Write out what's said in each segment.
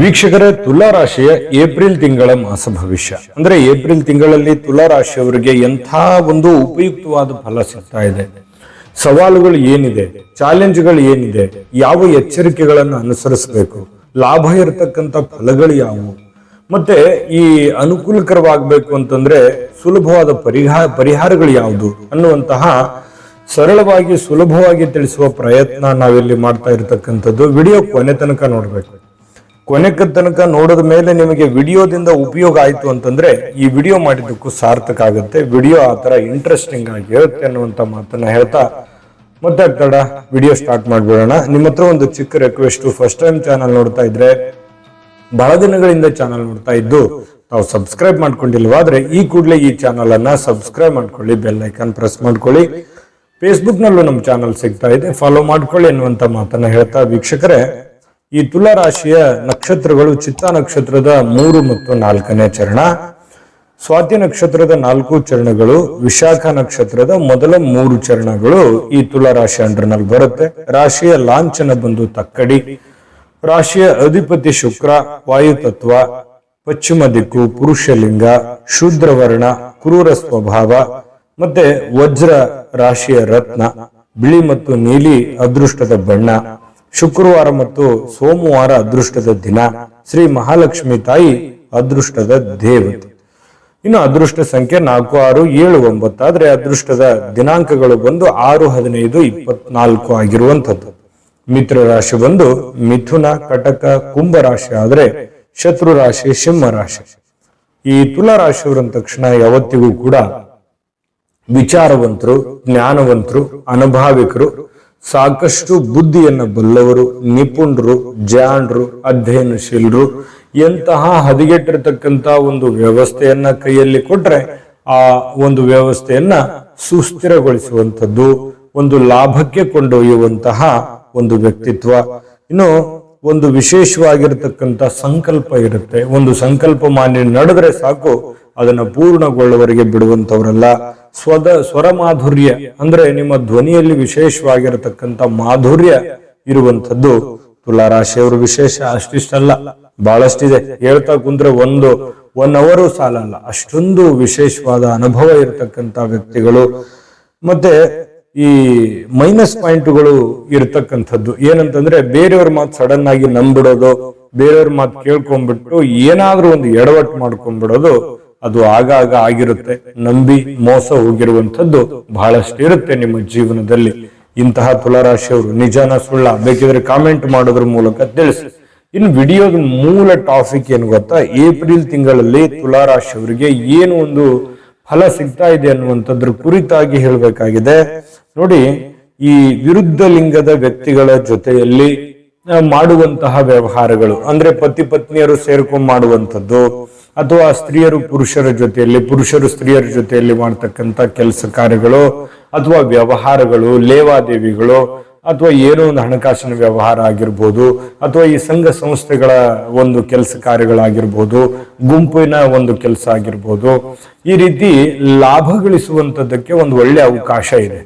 ವೀಕ್ಷಕರೇ, ತುಲಾ ರಾಶಿಯ ಏಪ್ರಿಲ್ ತಿಂಗಳ ಮಾಸ ಭವಿಷ್ಯ ಅಂದ್ರೆ ಏಪ್ರಿಲ್ ತಿಂಗಳಲ್ಲಿ ತುಲಾ ರಾಶಿಯವರಿಗೆ ಎಂಥ ಒಂದು ಉಪಯುಕ್ತವಾದ ಫಲ ಸಿಗ್ತಾ ಇದೆ, ಸವಾಲುಗಳು ಏನಿದೆ, ಚಾಲೆಂಜ್ಗಳು ಏನಿದೆ, ಯಾವ ಎಚ್ಚರಿಕೆಗಳನ್ನು ಅನುಸರಿಸಬೇಕು, ಲಾಭ ಇರತಕ್ಕಂಥ ಫಲಗಳು ಯಾವುವು, ಮತ್ತೆ ಈ ಅನುಕೂಲಕರವಾಗಬೇಕು ಅಂತಂದ್ರೆ ಸುಲಭವಾದ ಪರಿಹಾರಗಳು ಯಾವುದು ಅನ್ನುವಂತಹ ಸರಳವಾಗಿ ಸುಲಭವಾಗಿ ತಿಳಿಸುವ ಪ್ರಯತ್ನ ನಾವಿಲ್ಲಿ ಮಾಡ್ತಾ ಇರತಕ್ಕಂಥದ್ದು. ವಿಡಿಯೋ ಕೊನೆ ತನಕ ನೋಡ್ಬೇಕು. ಕೊನೆ ತನಕ ನೋಡಿದ ಮೇಲೆ ನಿಮಗೆ ವಿಡಿಯೋದಿಂದ ಉಪಯೋಗ ಆಯ್ತು ಅಂತಂದ್ರೆ ಈ ವಿಡಿಯೋ ಮಾಡಿದ್ದಕ್ಕೂ ಸಾರ್ಥಕ ಆಗುತ್ತೆ. ವಿಡಿಯೋ ಆ ತರ ಇಂಟ್ರೆಸ್ಟಿಂಗ್ ಆಗಿ ಇರುತ್ತೆ ಅನ್ನುವಂತ ಮಾತನ್ನ ಹೇಳ್ತಾ ಮತ್ತೆ ತಡ ವಿಡಿಯೋ ಸ್ಟಾರ್ಟ್ ಮಾಡ್ಬಿಡೋಣ. ನಿಮ್ಮ ಹತ್ರ ಒಂದು ಚಿಕ್ಕ ರಿಕ್ವೆಸ್ಟ್, ಫಸ್ಟ್ ಟೈಮ್ ಚಾನಲ್ ನೋಡ್ತಾ ಇದ್ರೆ, ಬಹಳ ದಿನಗಳಿಂದ ಚಾನಲ್ ನೋಡ್ತಾ ಇದ್ದು ತಾವು ಸಬ್ಸ್ಕ್ರೈಬ್ ಮಾಡ್ಕೊಂಡಿಲ್ವಾದ್ರೆ ಈ ಕೂಡಲೇ ಈ ಚಾನಲ್ ಅನ್ನ ಸಬ್ಸ್ಕ್ರೈಬ್ ಮಾಡ್ಕೊಳ್ಳಿ, ಬೆಲ್ ಐಕಾನ್ ಪ್ರೆಸ್ ಮಾಡ್ಕೊಳ್ಳಿ. ಫೇಸ್ಬುಕ್ ನಲ್ಲೂ ನಮ್ಮ ಚಾನಲ್ ಸಿಗ್ತಾ ಇದೆ, ಫಾಲೋ ಮಾಡ್ಕೊಳ್ಳಿ ಅನ್ನುವಂತ ಮಾತನ್ನ ಹೇಳ್ತಾ ವೀಕ್ಷಕರೇ, ಈ ತುಲಾ ರಾಶಿಯ ನಕ್ಷತ್ರಗಳು ಚಿತ್ತಾ ನಕ್ಷತ್ರದ 3 ಮತ್ತು 4ನೇ ಚರಣ, ಸ್ವಾತಿ ನಕ್ಷತ್ರದ 4 ಚರಣಗಳು, ವಿಶಾಖ ನಕ್ಷತ್ರದ ಮೊದಲ 3 ಚರಣಗಳು ಈ ತುಲಾ ರಾಶಿ ಅಂಡರ್ನಲ್ಲಿ ಬರುತ್ತೆ. ರಾಶಿಯ ಲಾಂಛನ ಬಂದು ತಕ್ಕಡಿ, ರಾಶಿಯ ಅಧಿಪತಿ ಶುಕ್ರ, ವಾಯು ತತ್ವ, ಪಶ್ಚಿಮ ದಿಕ್ಕು, ಪುರುಷಲಿಂಗ, ಶೂದ್ರವರ್ಣ, ಕ್ರೂರ ಸ್ವಭಾವ, ಮತ್ತೆ ವಜ್ರ ರಾಶಿಯ ರತ್ನ, ಬಿಳಿ ಮತ್ತು ನೀಲಿ ಅದೃಷ್ಟದ ಬಣ್ಣ, ಶುಕ್ರವಾರ ಮತ್ತು ಸೋಮವಾರ ಅದೃಷ್ಟದ ದಿನ, ಶ್ರೀ ಮಹಾಲಕ್ಷ್ಮಿ ತಾಯಿ ಅದೃಷ್ಟದ ದೇವತೆ. ಇನ್ನು ಅದೃಷ್ಟ ಸಂಖ್ಯೆ 4, 6, 7, 9 ಆದ್ರೆ ಅದೃಷ್ಟದ ದಿನಾಂಕಗಳು ಬಂದು 6, 15, 24 ಆಗಿರುವಂತದ್ದು. ಮಿತ್ರ ರಾಶಿ ಬಂದು ಮಿಥುನ, ಕಟಕ, ಕುಂಭ ರಾಶಿ ಆದ್ರೆ ಶತ್ರು ರಾಶಿ ಸಿಂಹ ರಾಶಿ. ಈ ತುಲಾ ರಾಶಿಯವರಂದ ತಕ್ಷಣ ಯಾವತ್ತಿಗೂ ಕೂಡ ವಿಚಾರವಂತರು, ಜ್ಞಾನವಂತರು, ಅನುಭಾವಿಕರು, ಸಾಕಷ್ಟು ಬುದ್ಧಿಯನ್ನ ಬಲ್ಲವರು, ನಿಪುಣರು, ಜಾಣರು, ಅಧ್ಯಯನಶೀಲರು, ಎಂತಹ ಹದಗೆಟ್ಟಿರತಕ್ಕಂತ ಒಂದು ವ್ಯವಸ್ಥೆಯನ್ನ ಕೈಯಲ್ಲಿ ಕೊಟ್ರೆ ಆ ಒಂದು ವ್ಯವಸ್ಥೆಯನ್ನ ಸುಸ್ಥಿರಗೊಳಿಸುವಂಥದ್ದು, ಒಂದು ಲಾಭಕ್ಕೆ ಕೊಂಡೊಯ್ಯುವಂತಹ ಒಂದು ವ್ಯಕ್ತಿತ್ವ. ಇನ್ನು ಒಂದು ವಿಶೇಷವಾಗಿರತಕ್ಕಂತ ಸಂಕಲ್ಪ ಇರುತ್ತೆ. ಒಂದು ಸಂಕಲ್ಪ ಮಾಡಿ ನಡೆದ್ರೆ ಸಾಕು, ಅದನ್ನ ಪೂರ್ಣಗೊಳ್ಳುವವರೆಗೆ ಬಿಡುವಂತವರಲ್ಲ. ಸ್ವರ ಮಾಧುರ್ಯ ಅಂದ್ರೆ ನಿಮ್ಮ ಧ್ವನಿಯಲ್ಲಿ ವಿಶೇಷವಾಗಿರತಕ್ಕಂತ ಮಾಧುರ್ಯ ಇರುವಂತದ್ದು ತುಲಾ ರಾಶಿಯವರು ವಿಶೇಷ. ಅಷ್ಟಿಷ್ಟಲ್ಲ, ಬಹಳಷ್ಟಿದೆ. ಹೇಳ್ತಾ ಕುಂದ್ರೆ 1 ಅವರ್ ಸಾಲಲ್ಲ, ಅಷ್ಟೊಂದು ವಿಶೇಷವಾದ ಅನುಭವ ಇರತಕ್ಕಂತ ವ್ಯಕ್ತಿಗಳು. ಮತ್ತೆ ಈ ಮೈನಸ್ ಪಾಯಿಂಟ್ಗಳು ಇರತಕ್ಕಂಥದ್ದು ಏನಂತಂದ್ರೆ ಬೇರೆಯವ್ರ ಮಾತು ಸಡನ್ ಆಗಿ ನಂಬಿಡೋದು, ಬೇರೆಯವ್ರ ಮಾತು ಕೇಳ್ಕೊಂಡ್ಬಿಟ್ಟು ಏನಾದ್ರೂ ಒಂದು ಎಡವಟ್ಟು ಮಾಡ್ಕೊಂಡ್ಬಿಡೋದು, ಅದು ಆಗಾಗ ಆಗಿರುತ್ತೆ. ನಂಬಿ ಮೋಸ ಹೋಗಿರುವಂತದ್ದು ಬಹಳಷ್ಟು ಇರುತ್ತೆ ನಿಮ್ಮ ಜೀವನದಲ್ಲಿ. ಇಂತಹ ತುಲಾರಾಶಿಯವರು ನಿಜಾನ ಸುಳ್ಳ ಬೇಕಿದ್ರೆ ಕಾಮೆಂಟ್ ಮಾಡೋದ್ರ ಮೂಲಕ ತಿಳಿಸಿ. ಇನ್ನು ವಿಡಿಯೋದ ಮೂಲ ಟಾಪಿಕ್ ಏನು ಗೊತ್ತಾ, ಏಪ್ರಿಲ್ ತಿಂಗಳಲ್ಲಿ ತುಲಾರಾಶಿಯವರಿಗೆ ಏನು ಒಂದು ಫಲ ಸಿಗ್ತಾ ಇದೆ ಅನ್ನುವಂಥದ್ರ ಕುರಿತಾಗಿ ಹೇಳಬೇಕಾಗಿದೆ. ನೋಡಿ, ಈ ವಿರುದ್ಧ ಲಿಂಗದ ವ್ಯಕ್ತಿಗಳ ಜೊತೆಯಲ್ಲಿ ಮಾಡುವಂತಹ ವ್ಯವಹಾರಗಳು ಅಂದ್ರೆ ಪತಿ ಪತ್ನಿಯರು ಸೇರ್ಕೊಂಡ್ ಮಾಡುವಂಥದ್ದು, ಅಥವಾ ಸ್ತ್ರೀಯರು ಪುರುಷರ ಜೊತೆಯಲ್ಲಿ, ಪುರುಷರು ಸ್ತ್ರೀಯರ ಜೊತೆಯಲ್ಲಿ ಮಾಡ್ತಕ್ಕಂಥ ಕೆಲಸ ಕಾರ್ಯಗಳು, ಅಥವಾ ವ್ಯವಹಾರಗಳು, ಲೇವಾದೇವಿಗಳು, ಅಥವಾ ಏನೋ ಒಂದು ಹಣಕಾಸಿನ ವ್ಯವಹಾರ ಆಗಿರ್ಬೋದು, ಅಥವಾ ಈ ಸಂಘ ಸಂಸ್ಥೆಗಳ ಒಂದು ಕೆಲಸ ಕಾರ್ಯಗಳಾಗಿರ್ಬೋದು, ಗುಂಪಿನ ಒಂದು ಕೆಲಸ ಆಗಿರ್ಬೋದು. ಈ ರೀತಿ ಲಾಭ ಗಳಿಸುವಂತದ್ದಕ್ಕೆ ಒಂದು ಒಳ್ಳೆ ಅವಕಾಶ ಇದೆ.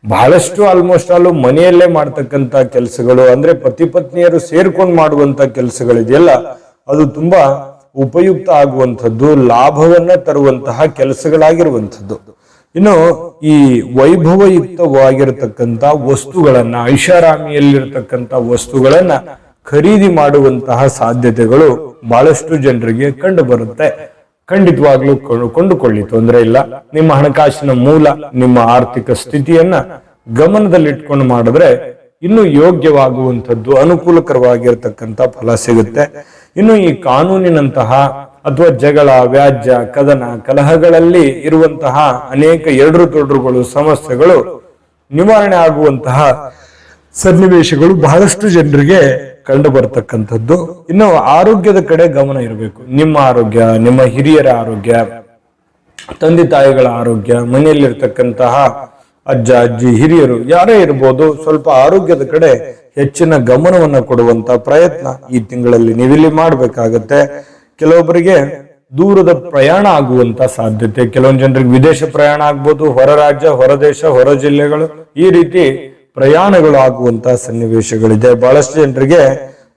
ಬಹಳಷ್ಟು ಆಲ್ಮೋಸ್ಟ್ ಆಲ್ ಮನೆಯಲ್ಲೇ ಮಾಡ್ತಕ್ಕಂಥ ಕೆಲಸಗಳು ಅಂದ್ರೆ ಪತಿ ಪತ್ನಿಯರು ಸೇರ್ಕೊಂಡು ಮಾಡುವಂತ ಕೆಲಸಗಳಿದೆಯಲ್ಲ, ಅದು ತುಂಬಾ ಉಪಯುಕ್ತ ಆಗುವಂಥದ್ದು, ಲಾಭವನ್ನ ತರುವಂತಹ ಕೆಲಸಗಳಾಗಿರುವಂಥದ್ದು. ಇನ್ನು ಈ ವೈಭವಯುಕ್ತವಾಗಿರತಕ್ಕಂತ ವಸ್ತುಗಳನ್ನ, ಐಷಾರಾಮಿಯಲ್ಲಿರ್ತಕ್ಕಂಥ ವಸ್ತುಗಳನ್ನ ಖರೀದಿ ಮಾಡುವಂತಹ ಸಾಧ್ಯತೆಗಳು ಬಹಳಷ್ಟು ಜನರಿಗೆ ಕಂಡು ಬರುತ್ತೆ. ಖಂಡಿತವಾಗ್ಲೂ ಕೊಂಡುಕೊಳ್ಳಿ, ತೊಂದರೆ ಇಲ್ಲ. ನಿಮ್ಮ ಹಣಕಾಸಿನ ಮೂಲ, ನಿಮ್ಮ ಆರ್ಥಿಕ ಸ್ಥಿತಿಯನ್ನ ಗಮನದಲ್ಲಿಟ್ಕೊಂಡು ಮಾಡಿದ್ರೆ ಇನ್ನು ಯೋಗ್ಯವಾಗುವಂಥದ್ದು, ಅನುಕೂಲಕರವಾಗಿರ್ತಕ್ಕಂಥ ಫಲ ಸಿಗುತ್ತೆ. ಇನ್ನು ಈ ಕಾನೂನಿನಂತಹ ಅಥವಾ ಜಗಳ, ವ್ಯಾಜ್ಯ, ಕದನ, ಕಲಹಗಳಲ್ಲಿ ಇರುವಂತಹ ಅನೇಕ ಎಡರು ತೊಡರುಗಳು, ಸಮಸ್ಯೆಗಳು ನಿವಾರಣೆ ಆಗುವಂತಹ ಸನ್ನಿವೇಶಗಳು ಬಹಳಷ್ಟು ಜನರಿಗೆ ಕಂಡು ಬರ್ತಕ್ಕಂಥದ್ದು. ಇನ್ನು ಆರೋಗ್ಯದ ಕಡೆ ಗಮನ ಇರಬೇಕು. ನಿಮ್ಮ ಆರೋಗ್ಯ, ನಿಮ್ಮ ಹಿರಿಯರ ಆರೋಗ್ಯ, ತಂದೆ ತಾಯಿಗಳ ಆರೋಗ್ಯ, ಮನೆಯಲ್ಲಿರ್ತಕ್ಕಂತಹ ಅಜ್ಜ ಅಜ್ಜಿ ಹಿರಿಯರು ಯಾರೇ ಇರ್ಬೋದು, ಸ್ವಲ್ಪ ಆರೋಗ್ಯದ ಕಡೆ ಹೆಚ್ಚಿನ ಗಮನವನ್ನ ಕೊಡುವಂತ ಪ್ರಯತ್ನ ಈ ತಿಂಗಳಲ್ಲಿ ನೀವಿಲ್ಲಿ ಮಾಡ್ಬೇಕಾಗತ್ತೆ. ಕೆಲವೊಬ್ಬರಿಗೆ ದೂರದ ಪ್ರಯಾಣ ಆಗುವಂತ ಸಾಧ್ಯತೆ, ಕೆಲವೊಂದು ಜನರಿಗೆ ವಿದೇಶ ಪ್ರಯಾಣ ಆಗ್ಬೋದು, ಹೊರ ರಾಜ್ಯ, ಹೊರ ದೇಶ, ಹೊರ ಜಿಲ್ಲೆಗಳು, ಈ ರೀತಿ ಪ್ರಯಾಣಗಳು ಆಗುವಂತ ಸನ್ನಿವೇಶಗಳಿದೆ. ಬಹಳಷ್ಟು ಜನರಿಗೆ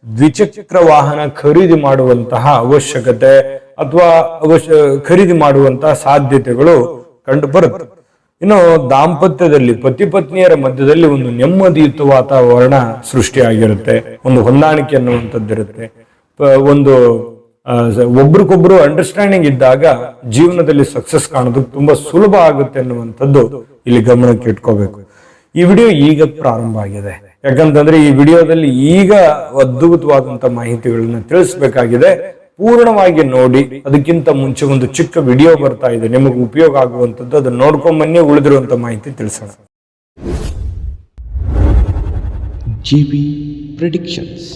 ದ್ವಿಚಕ್ರ ವಾಹನ ಖರೀದಿ ಮಾಡುವಂತಹ ಅವಶ್ಯಕತೆ ಅಥವಾ ಖರೀದಿ ಮಾಡುವಂತಹ ಸಾಧ್ಯತೆಗಳು ಕಂಡು ಬರುತ್ತೆ. ಇನ್ನು ದಾಂಪತ್ಯದಲ್ಲಿ ಪತಿ ಪತ್ನಿಯರ ಮಧ್ಯದಲ್ಲಿ ಒಂದು ನೆಮ್ಮದಿಯುತ ವಾತಾವರಣ ಸೃಷ್ಟಿಯಾಗಿರುತ್ತೆ, ಒಂದು ಹೊಂದಾಣಿಕೆ ಅನ್ನುವಂಥದ್ದಿರುತ್ತೆ. ಒಂದು ಒಬ್ರಿಗೊಬ್ರು ಅಂಡರ್ಸ್ಟ್ಯಾಂಡಿಂಗ್ ಇದ್ದಾಗ ಜೀವನದಲ್ಲಿ ಸಕ್ಸಸ್ ಕಾಣೋದು ತುಂಬಾ ಸುಲಭ ಆಗುತ್ತೆ ಅನ್ನುವಂಥದ್ದು ಇಲ್ಲಿ ಗಮನಕ್ಕೆ ಇಟ್ಕೋಬೇಕು. ಈ ವಿಡಿಯೋ ಈಗ ಪ್ರಾರಂಭ ಆಗಿದೆ, ಯಾಕಂತಂದ್ರೆ ಈ ವಿಡಿಯೋದಲ್ಲಿ ಈಗ ಅದ್ಭುತವಾದಂತ ಮಾಹಿತಿಗಳನ್ನ ತಿಳಿಸ್ಬೇಕಾಗಿದೆ. ಪೂರ್ಣವಾಗಿ ನೋಡಿ. ಅದಕ್ಕಿಂತ ಮುಂಚೆ ಒಂದು ಚಿಕ್ಕ ವಿಡಿಯೋ ಬರ್ತಾ ಇದೆ, ನಿಮಗೆ ಉಪಯೋಗ ಆಗುವಂತದ್ದು, ಅದನ್ನ ನೋಡ್ಕೊಂಡ್ ಬನ್ನಿ, ಉಳಿದಿರುವಂತ ಮಾಹಿತಿ ತಿಳಿಸೋಣ. GB predictions.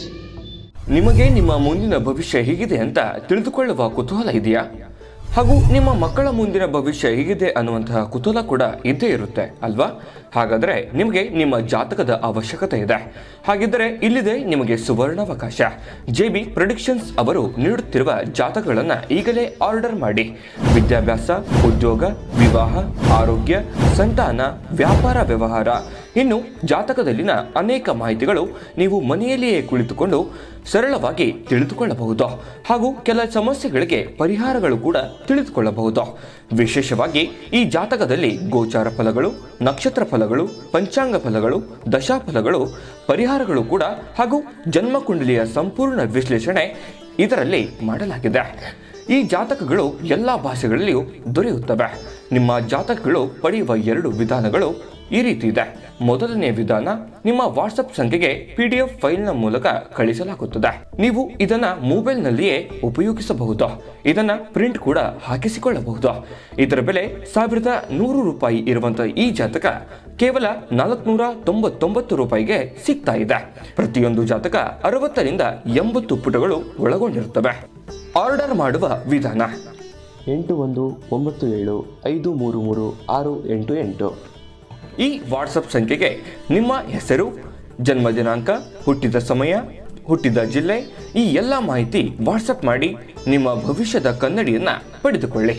ನಿಮಗೆ ನಿಮ್ಮ ಮುಂದಿನ ಭವಿಷ್ಯ ಹೇಗಿದೆ ಅಂತ ತಿಳಿದುಕೊಳ್ಳುವ ಕುತೂಹಲ ಇದೆಯಾ? ಹಾಗೂ ನಿಮ್ಮ ಮಕ್ಕಳ ಮುಂದಿನ ಭವಿಷ್ಯ ಹೇಗಿದೆ ಅನ್ನುವಂತಹ ಕುತೂಹಲ ಕೂಡ ಇದ್ದೇ ಇರುತ್ತೆ ಅಲ್ವಾ? ಹಾಗಾದರೆ ನಿಮಗೆ ನಿಮ್ಮ ಜಾತಕದ ಅವಶ್ಯಕತೆ ಇದೆ. ಹಾಗಿದ್ದರೆ ಇಲ್ಲಿದೆ ನಿಮಗೆ ಸುವರ್ಣಾವಕಾಶ. JB ಪ್ರೆಡಿಕ್ಷನ್ಸ್ ಅವರು ನೀಡುತ್ತಿರುವ ಜಾತಕಗಳನ್ನು ಈಗಲೇ ಆರ್ಡರ್ ಮಾಡಿ. ವಿದ್ಯಾಭ್ಯಾಸ, ಉದ್ಯೋಗ, ವಿವಾಹ, ಆರೋಗ್ಯ, ಸಂತಾನ, ವ್ಯಾಪಾರ ವ್ಯವಹಾರ, ಇನ್ನು ಜಾತಕದಲ್ಲಿನ ಅನೇಕ ಮಾಹಿತಿಗಳು ನೀವು ಮನೆಯಲ್ಲಿಯೇ ಕುಳಿತುಕೊಂಡು ಸರಳವಾಗಿ ತಿಳಿದುಕೊಳ್ಳಬಹುದು. ಹಾಗೂ ಕೆಲ ಸಮಸ್ಯೆಗಳಿಗೆ ಪರಿಹಾರಗಳು ಕೂಡ ತಿಳಿದುಕೊಳ್ಳಬಹುದು. ವಿಶೇಷವಾಗಿ ಈ ಜಾತಕದಲ್ಲಿ ಗೋಚಾರ ಫಲಗಳು, ನಕ್ಷತ್ರ ಫಲಗಳು, ಪಂಚಾಂಗ ಫಲಗಳು, ದಶಾಫಲಗಳು, ಪರಿಹಾರಗಳು ಕೂಡ ಹಾಗೂ ಜನ್ಮಕುಂಡಲಿಯ ಸಂಪೂರ್ಣ ವಿಶ್ಲೇಷಣೆ ಇದರಲ್ಲಿ ಮಾಡಲಾಗಿದೆ. ಈ ಜಾತಕಗಳು ಎಲ್ಲ ಭಾಷೆಗಳಲ್ಲಿಯೂ ದೊರೆಯುತ್ತವೆ. ನಿಮ್ಮ ಜಾತಕಗಳು ಪಡೆಯುವ 2 ವಿಧಾನಗಳು ಈ ರೀತಿ ಇದೆ. ಮೊದಲನೇ ವಿಧಾನ, ನಿಮ್ಮ ವಾಟ್ಸಪ್ ಸಂಖ್ಯೆಗೆ PDF ಫೈಲ್ನ ಮೂಲಕ ಕಳಿಸಲಾಗುತ್ತದೆ. ನೀವು ಇದನ್ನ ಮೊಬೈಲ್ನಲ್ಲಿಯೇ ಉಪಯೋಗಿಸಬಹುದು. ಇದನ್ನ ಪ್ರಿಂಟ್ ಕೂಡ ಹಾಕಿಸಿಕೊಳ್ಳಬಹುದು. ಇದರ ಬೆಲೆ 1100 ರೂಪಾಯಿ ಇರುವಂತಹ ಈ ಜಾತಕ ಕೇವಲ 499 ರೂಪಾಯಿಗೆ ಸಿಗ್ತಾ ಇದೆ. ಪ್ರತಿಯೊಂದು ಜಾತಕ 60 ರಿಂದ 80 ಪುಟಗಳು ಒಳಗೊಂಡಿರುತ್ತವೆ. ಆರ್ಡರ್ ಮಾಡುವ ವಿಧಾನ: 8197533688. ಈ ವಾಟ್ಸಪ್ ಸಂಖ್ಯೆಗೆ ನಿಮ್ಮ ಹೆಸರು, ಜನ್ಮ ದಿನಾಂಕ, ಹುಟ್ಟಿದ ಸಮಯ, ಹುಟ್ಟಿದ ಜಿಲ್ಲೆ, ಈ ಎಲ್ಲ ಮಾಹಿತಿ ವಾಟ್ಸಪ್ ಮಾಡಿ ನಿಮ್ಮ ಭವಿಷ್ಯದ ಕನ್ನಡಿಯನ್ನ ಪಡೆದುಕೊಳ್ಳಿ.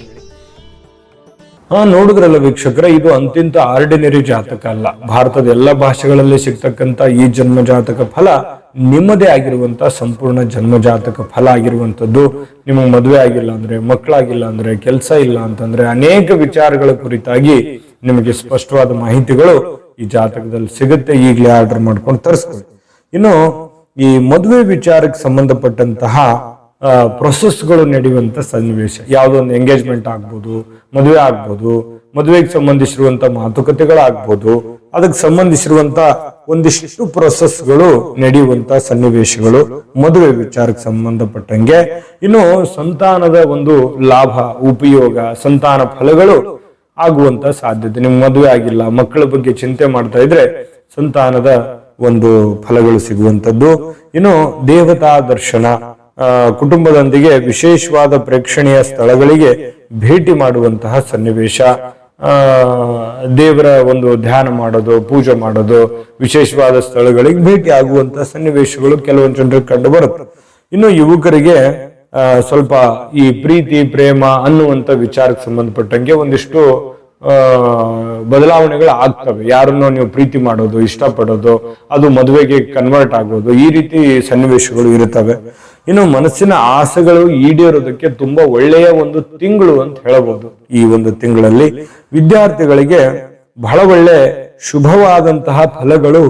ನೋಡಿದ್ರಲ್ಲ ವೀಕ್ಷಕರೇ, ಇದು ಅಂತಿಂತ ಆರ್ಡಿನರಿ ಜಾತಕ ಅಲ್ಲ. ಭಾರತದ ಎಲ್ಲ ಭಾಷೆಗಳಲ್ಲಿ ಸಿಗ್ತಕ್ಕಂತ ಈ ಜನ್ಮ ಜಾತಕ ಫಲ ನಿಮ್ಮದೇ ಆಗಿರುವಂತ ಸಂಪೂರ್ಣ ಜನ್ಮ ಜಾತಕ ಫಲ ಆಗಿರುವಂತದ್ದು. ನಿಮಗೆ ಮದುವೆ ಆಗಿಲ್ಲ ಅಂದ್ರೆ, ಮಕ್ಕಳಾಗಿಲ್ಲ ಅಂದ್ರೆ, ಕೆಲಸ ಇಲ್ಲ ಅಂತಂದ್ರೆ, ಅನೇಕ ವಿಚಾರಗಳ ಕುರಿತಾಗಿ ನಿಮಗೆ ಸ್ಪಷ್ಟವಾದ ಮಾಹಿತಿಗಳು ಈ ಜಾತಕದಲ್ಲಿ ಸಿಗುತ್ತೆ. ಈಗಲೇ ಆರ್ಡರ್ ಮಾಡ್ಕೊಂಡು ತರಿಸ್ಕೊಳ್ಳಿ. ಇನ್ನು ಈ ಮದುವೆ ವಿಚಾರಕ್ಕೆ ಸಂಬಂಧಪಟ್ಟಂತಹ ಪ್ರೊಸೆಸ್ಗಳು ನಡೆಯುವಂತ ಸನ್ನಿವೇಶ, ಯಾವುದೊಂದು ಎಂಗೇಜ್ಮೆಂಟ್ ಆಗ್ಬೋದು, ಮದುವೆ ಆಗ್ಬೋದು, ಮದುವೆಗೆ ಸಂಬಂಧಿಸಿರುವಂತ ಮಾತುಕತೆಗಳಾಗ್ಬೋದು, ಅದಕ್ಕೆ ಸಂಬಂಧಿಸಿರುವಂತ ಒಂದಿಷ್ಟು ಪ್ರೊಸೆಸ್ಗಳು ನಡೆಯುವಂತ ಸನ್ನಿವೇಶಗಳು ಮದುವೆ ವಿಚಾರಕ್ಕೆ ಸಂಬಂಧಪಟ್ಟಂಗೆ. ಇನ್ನು ಸಂತಾನದ ಒಂದು ಲಾಭ, ಉಪಯೋಗ, ಸಂತಾನ ಫಲಗಳು ಆಗುವಂತ ಸಾಧ್ಯತೆ. ನಿಮ್ಗೆ ಮದುವೆ ಆಗಿಲ್ಲ, ಮಕ್ಕಳ ಬಗ್ಗೆ ಚಿಂತೆ ಮಾಡ್ತಾ ಇದ್ರೆ ಸಂತಾನದ ಒಂದು ಫಲಗಳು ಸಿಗುವಂತದ್ದು. ಇನ್ನು ದೇವತಾ ದರ್ಶನ, ಕುಟುಂಬದೊಂದಿಗೆ ವಿಶೇಷವಾದ ಪ್ರೇಕ್ಷಣೀಯ ಸ್ಥಳಗಳಿಗೆ ಭೇಟಿ ಮಾಡುವಂತಹ ಸನ್ನಿವೇಶ, ದೇವರ ಒಂದು ಧ್ಯಾನ ಮಾಡೋದು, ಪೂಜೆ ಮಾಡೋದು, ವಿಶೇಷವಾದ ಸ್ಥಳಗಳಿಗೆ ಭೇಟಿ ಆಗುವಂತಹ ಸನ್ನಿವೇಶಗಳು ಕೆಲವೊಂದು ಜನರಿಗೆ ಕಂಡು ಬರುತ್ತೆ. ಇನ್ನು ಯುವಕರಿಗೆ ಸ್ವಲ್ಪ ಈ ಪ್ರೀತಿ ಪ್ರೇಮ ಅನ್ನುವಂತ ವಿಚಾರಕ್ಕೆ ಸಂಬಂಧಪಟ್ಟಂಗೆ ಒಂದಿಷ್ಟು ಬದಲಾವಣೆಗಳು ಆಗ್ತವೆ. ಯಾರನ್ನೋ ನೀವು ಪ್ರೀತಿ ಮಾಡೋದು, ಇಷ್ಟಪಡೋದು, ಅದು ಮದುವೆಗೆ ಕನ್ವರ್ಟ್ ಆಗೋದು, ಈ ರೀತಿ ಸನ್ನಿವೇಶಗಳು ಇರುತ್ತವೆ. ಇನ್ನು ಮನಸ್ಸಿನ ಆಸೆಗಳು ಈಡೇರೋದಕ್ಕೆ ತುಂಬಾ ಒಳ್ಳೆಯ ಒಂದು ತಿಂಗಳು ಅಂತ ಹೇಳಬಹುದು. ಈ ಒಂದು ತಿಂಗಳಲ್ಲಿ ವಿದ್ಯಾರ್ಥಿಗಳಿಗೆ ಬಹಳ ಒಳ್ಳೆ ಶುಭವಾದಂತಹ ಫಲಗಳು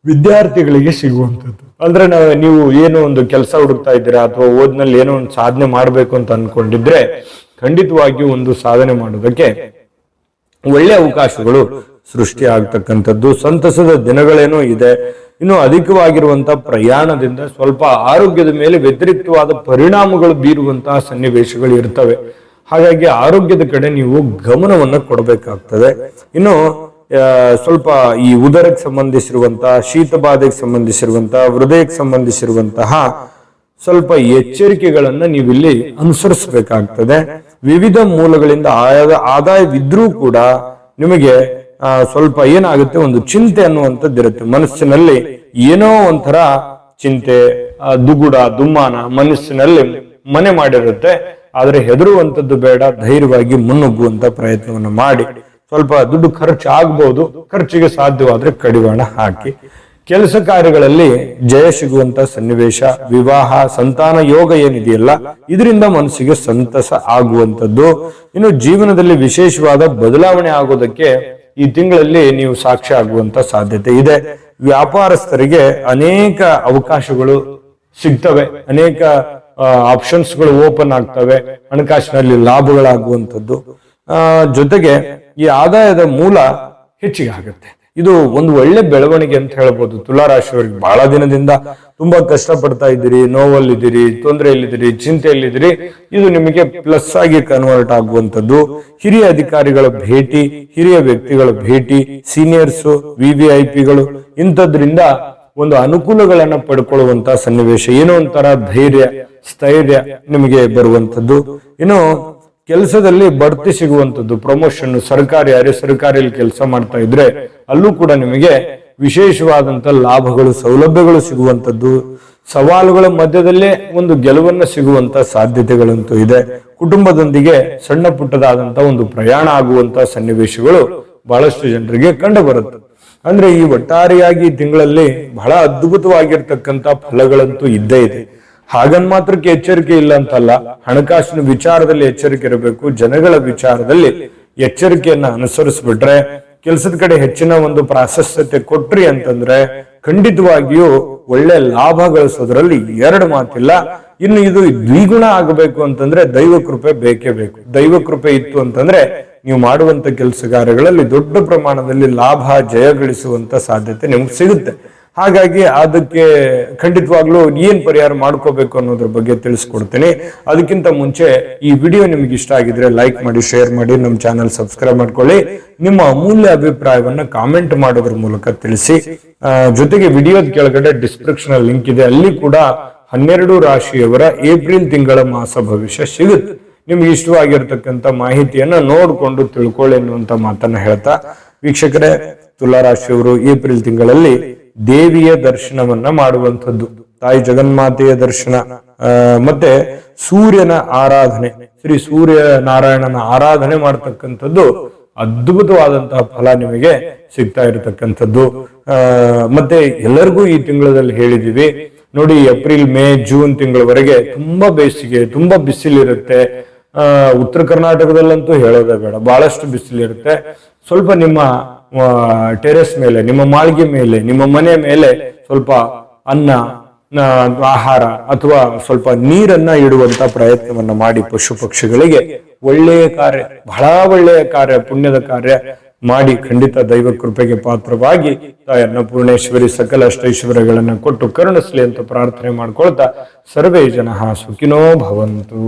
ವಿದ್ಯಾರ್ಥಿಗಳಿಗೆ ಸಿಗುವಂಥದ್ದು. ಅಂದ್ರೆ ನೀವು ಏನೋ ಒಂದು ಕೆಲಸ ಹುಡುಕ್ತಾ ಇದ್ದೀರಾ ಅಥವಾ ಓದಿನಲ್ಲಿ ಏನೋ ಒಂದು ಸಾಧನೆ ಮಾಡ್ಬೇಕು ಅಂತ ಅನ್ಕೊಂಡಿದ್ರೆ ಖಂಡಿತವಾಗಿಯೂ ಒಂದು ಸಾಧನೆ ಮಾಡೋದಕ್ಕೆ ಒಳ್ಳೆ ಅವಕಾಶಗಳು ಸೃಷ್ಟಿ ಆಗ್ತಕ್ಕಂಥದ್ದು. ಸಂತಸದ ದಿನಗಳೇನೋ ಇದೆ. ಇನ್ನು ಅಧಿಕವಾಗಿರುವಂತಹ ಪ್ರಯಾಣದಿಂದ ಸ್ವಲ್ಪ ಆರೋಗ್ಯದ ಮೇಲೆ ವ್ಯತಿರಿಕ್ತವಾದ ಪರಿಣಾಮಗಳು ಬೀರುವಂತಹ ಸನ್ನಿವೇಶಗಳು ಇರ್ತವೆ. ಹಾಗಾಗಿ ಆರೋಗ್ಯದ ಕಡೆ ನೀವು ಗಮನವನ್ನ ಕೊಡಬೇಕಾಗ್ತದೆ. ಇನ್ನು ಸ್ವಲ್ಪ ಈ ಉದರಕ್ಕೆ ಸಂಬಂಧಿಸಿರುವಂತಹ, ಶೀತ ಬಾಧೆಗೆ ಸಂಬಂಧಿಸಿರುವಂತಹ, ಹೃದಯಕ್ಕೆ ಸಂಬಂಧಿಸಿರುವಂತಹ ಸ್ವಲ್ಪ ಎಚ್ಚರಿಕೆಗಳನ್ನ ನೀವಿಲ್ಲಿ ಅನುಸರಿಸಬೇಕಾಗ್ತದೆ. ವಿವಿಧ ಮೂಲಗಳಿಂದ ಆದಾಯವಿದ್ರೂ ಕೂಡ ನಿಮಗೆ ಸ್ವಲ್ಪ ಏನಾಗುತ್ತೆ, ಒಂದು ಚಿಂತೆ ಅನ್ನುವಂಥದ್ದಿರುತ್ತೆ. ಮನಸ್ಸಿನಲ್ಲಿ ಏನೋ ಒಂಥರ ಚಿಂತೆ, ದುಗುಡ, ದುಮ್ಮಾನ ಮನಸ್ಸಿನಲ್ಲಿ ಮನೆ ಮಾಡಿರುತ್ತೆ. ಆದ್ರೆ ಹೆದರುವಂಥದ್ದು ಬೇಡ, ಧೈರ್ಯವಾಗಿ ಮುನ್ನುಗ್ಗುವಂತ ಪ್ರಯತ್ನವನ್ನು ಮಾಡಿ. ಸ್ವಲ್ಪ ದುಡ್ಡು ಖರ್ಚು ಆಗ್ಬಹುದು, ಖರ್ಚಿಗೆ ಸಾಧ್ಯವಾದ್ರೆ ಕಡಿವಾಣ ಹಾಕಿ. ಕೆಲಸ ಕಾರ್ಯಗಳಲ್ಲಿ ಜಯ ಸಿಗುವಂತ ಸನ್ನಿವೇಶ, ವಿವಾಹ, ಸಂತಾನ ಯೋಗ ಏನಿದೆಯಲ್ಲ ಇದರಿಂದ ಮನಸ್ಸಿಗೆ ಸಂತಸ ಆಗುವಂಥದ್ದು. ಇನ್ನು ಜೀವನದಲ್ಲಿ ವಿಶೇಷವಾದ ಬದಲಾವಣೆ ಆಗೋದಕ್ಕೆ ಈ ತಿಂಗಳಲ್ಲಿ ನೀವು ಸಾಕ್ಷಿ ಆಗುವಂತ ಸಾಧ್ಯತೆ ಇದೆ. ವ್ಯಾಪಾರಸ್ಥರಿಗೆ ಅನೇಕ ಅವಕಾಶಗಳು ಸಿಗ್ತವೆ, ಅನೇಕ ಆಪ್ಷನ್ಸ್ಗಳು ಓಪನ್ ಆಗ್ತವೆ, ಹಣಕಾಸಿನಲ್ಲಿ ಲಾಭಗಳಾಗುವಂಥದ್ದು. ಜೊತೆಗೆ ಈ ಆದಾಯದ ಮೂಲ ಹೆಚ್ಚಿಗೆ ಆಗುತ್ತೆ. ಇದು ಒಂದು ಒಳ್ಳೆ ಬೆಳವಣಿಗೆ ಅಂತ ಹೇಳ್ಬೋದು. ತುಲಾರಾಶಿಯವರಿಗೆ ಬಹಳ ದಿನದಿಂದ ತುಂಬಾ ಕಷ್ಟ ಪಡ್ತಾ ಇದ್ದೀರಿ, ನೋವಲ್ಲಿದ್ದೀರಿ, ತೊಂದರೆಯಲ್ಲಿದ್ದೀರಿ, ಚಿಂತೆಯಲ್ಲಿದ್ದೀರಿ, ಇದು ನಿಮಗೆ ಪ್ಲಸ್ ಆಗಿ ಕನ್ವರ್ಟ್ ಆಗುವಂಥದ್ದು. ಹಿರಿಯ ಅಧಿಕಾರಿಗಳ ಭೇಟಿ, ಹಿರಿಯ ವ್ಯಕ್ತಿಗಳ ಭೇಟಿ, ಸೀನಿಯರ್ಸ್, VVIPಗಳು ಇಂಥದ್ರಿಂದ ಒಂದು ಅನುಕೂಲಗಳನ್ನ ಪಡ್ಕೊಳ್ಳುವಂತ ಸನ್ನಿವೇಶ, ಏನೋ ಒಂಥರ ಧೈರ್ಯ, ಸ್ಥೈರ್ಯ ನಿಮಗೆ ಬರುವಂಥದ್ದು. ಇನ್ನು ಕೆಲಸದಲ್ಲಿ ಬಡ್ತಿ ಸಿಗುವಂಥದ್ದು, ಪ್ರಮೋಷನ್, ಸರ್ಕಾರಿ, ಅರೆ ಸರ್ಕಾರಿಯಲ್ಲಿ ಕೆಲಸ ಮಾಡ್ತಾ ಇದ್ರೆ ಅಲ್ಲೂ ಕೂಡ ನಿಮಗೆ ವಿಶೇಷವಾದಂತ ಲಾಭಗಳು, ಸೌಲಭ್ಯಗಳು ಸಿಗುವಂಥದ್ದು. ಸವಾಲುಗಳ ಮಧ್ಯದಲ್ಲೇ ಒಂದು ಗೆಲುವನ್ನ ಸಿಗುವಂತ ಸಾಧ್ಯತೆಗಳಂತೂ ಇದೆ. ಕುಟುಂಬದೊಂದಿಗೆ ಸಣ್ಣ ಪುಟ್ಟದಾದಂತ ಒಂದು ಪ್ರಯಾಣ ಆಗುವಂತ ಸನ್ನಿವೇಶಗಳು ಬಹಳಷ್ಟು ಜನರಿಗೆ ಕಂಡು ಬರುತ್ತೆ. ಅಂದ್ರೆ ಈ ಒಟ್ಟಾರೆಯಾಗಿ ತಿಂಗಳಲ್ಲಿ ಬಹಳ ಅದ್ಭುತವಾಗಿರ್ತಕ್ಕಂಥ ಫಲಗಳಂತೂ ಇದ್ದೇ ಇದೆ. ಹಾಗನ್ ಮಾತ್ರಕ್ಕೆ ಎಚ್ಚರಿಕೆ ಇಲ್ಲ ಅಂತಲ್ಲ, ಹಣಕಾಸಿನ ವಿಚಾರದಲ್ಲಿ ಎಚ್ಚರಿಕೆ ಇರಬೇಕು. ಜನಗಳ ವಿಚಾರದಲ್ಲಿ ಎಚ್ಚರಿಕೆಯನ್ನ ಅನುಸರಿಸ್ಬಿಟ್ರೆ, ಕೆಲಸದ ಕಡೆ ಹೆಚ್ಚಿನ ಒಂದು ಪ್ರಾಶಸ್ತ್ಯತೆ ಕೊಟ್ರಿ ಅಂತಂದ್ರೆ ಖಂಡಿತವಾಗಿಯೂ ಒಳ್ಳೆ ಲಾಭ ಗಳಿಸೋದ್ರಲ್ಲಿ ಎರಡು ಮಾತಿಲ್ಲ. ಇನ್ನು ಇದು ದ್ವಿಗುಣ ಆಗಬೇಕು ಅಂತಂದ್ರೆ ದೈವ ಕೃಪೆ ಬೇಕೇ ಬೇಕು. ದೈವ ಕೃಪೆ ಇತ್ತು ಅಂತಂದ್ರೆ ನೀವು ಮಾಡುವಂತ ಕೆಲಸ ಕಾರ್ಯಗಳಲ್ಲಿ ದೊಡ್ಡ ಪ್ರಮಾಣದಲ್ಲಿ ಲಾಭ, ಜಯ ಗಳಿಸುವಂತ ಸಾಧ್ಯತೆ ನಿಮ್ಗೆ ಸಿಗುತ್ತೆ. ಹಾಗಾಗಿ ಅದಕ್ಕೆ ಖಂಡಿತವಾಗ್ಲೂ ಏನ್ ಪರಿಹಾರ ಮಾಡ್ಕೋಬೇಕು ಅನ್ನೋದ್ರ ಬಗ್ಗೆ ತಿಳಿಸ್ಕೊಡ್ತೀನಿ. ಅದಕ್ಕಿಂತ ಮುಂಚೆ ಈ ವಿಡಿಯೋ ನಿಮ್ಗೆ ಇಷ್ಟ ಆಗಿದ್ರೆ ಲೈಕ್ ಮಾಡಿ, ಶೇರ್ ಮಾಡಿ, ನಮ್ಮ ಚಾನಲ್ ಸಬ್ಸ್ಕ್ರೈಬ್ ಮಾಡ್ಕೊಳ್ಳಿ. ನಿಮ್ಮ ಅಮೂಲ್ಯ ಅಭಿಪ್ರಾಯವನ್ನ ಕಾಮೆಂಟ್ ಮಾಡೋದ್ರ ಮೂಲಕ ತಿಳಿಸಿ. ಜೊತೆಗೆ ವಿಡಿಯೋದ ಕೆಳಗಡೆ ಡಿಸ್ಕ್ರಿಪ್ಷನ್ ಲಿಂಕ್ ಇದೆ, ಅಲ್ಲಿ ಕೂಡ 12 ರಾಶಿಯವರ ಏಪ್ರಿಲ್ ತಿಂಗಳ ಮಾಸ ಭವಿಷ್ಯ ಸಿಗುತ್ತೆ. ನಿಮ್ಗೆ ಇಷ್ಟವಾಗಿರ್ತಕ್ಕಂಥ ಮಾಹಿತಿಯನ್ನ ನೋಡ್ಕೊಂಡು ತಿಳ್ಕೊಳ್ಳಿ ಅನ್ನುವಂತ ಮಾತನ್ನ ಹೇಳ್ತಾ, ವೀಕ್ಷಕರೇ, ತುಲಾರಾಶಿಯವರು ಏಪ್ರಿಲ್ ತಿಂಗಳಲ್ಲಿ ದೇವಿಯ ದರ್ಶನವನ್ನ ಮಾಡುವಂಥದ್ದು, ತಾಯಿ ಜಗನ್ಮಾತೆಯ ದರ್ಶನ, ಮತ್ತೆ ಸೂರ್ಯನ ಆರಾಧನೆ, ಶ್ರೀ ಸೂರ್ಯ ನಾರಾಯಣನ ಆರಾಧನೆ ಮಾಡತಕ್ಕಂಥದ್ದು ಅದ್ಭುತವಾದಂತಹ ಫಲ ನಿಮಗೆ ಸಿಗ್ತಾ ಇರತಕ್ಕಂಥದ್ದು. ಮತ್ತೆ ಎಲ್ಲರಿಗೂ ಈ ತಿಂಗಳಲ್ಲಿ ಹೇಳಿದೀವಿ ನೋಡಿ, ಏಪ್ರಿಲ್, ಮೇ, ಜೂನ್ ತಿಂಗಳವರೆಗೆ ತುಂಬಾ ಬೇಸಿಗೆ, ತುಂಬಾ ಬಿಸಿಲಿರುತ್ತೆ. ಉತ್ತರ ಕರ್ನಾಟಕದಲ್ಲಂತೂ ಹೇಳೋದೇ ಬೇಡ, ಬಹಳಷ್ಟು ಬಿಸಿಲಿರುತ್ತೆ. ಸ್ವಲ್ಪ ನಿಮ್ಮ ಟೆರೆಸ್ ಮೇಲೆ, ನಿಮ್ಮ ಮಾಳಿಗೆ ಮೇಲೆ, ನಿಮ್ಮ ಮನೆ ಮೇಲೆ ಸ್ವಲ್ಪ ಅನ್ನ, ಆಹಾರ ಅಥವಾ ಸ್ವಲ್ಪ ನೀರನ್ನ ಇಡುವಂತ ಪ್ರಯತ್ನವನ್ನ ಮಾಡಿ. ಪಶು ಪಕ್ಷಿಗಳಿಗೆ ಒಳ್ಳೆಯ ಕಾರ್ಯ, ಬಹಳ ಒಳ್ಳೆಯ ಕಾರ್ಯ, ಪುಣ್ಯದ ಕಾರ್ಯ ಮಾಡಿ ಖಂಡಿತ ದೈವ ಕೃಪೆಗೆ ಪಾತ್ರವಾಗಿ ತಾಯಿ ಅನ್ನಪೂರ್ಣೇಶ್ವರಿ ಸಕಲ ಅಷ್ಟೈಶ್ವರ್ಯಗಳನ್ನ ಕೊಟ್ಟು ಕರುಣಿಸ್ಲಿ ಅಂತ ಪ್ರಾರ್ಥನೆ ಮಾಡ್ಕೊಳ್ತಾ, ಸರ್ವೇ ಜನಃ ಸುಖಿನೋ ಭವಂತು.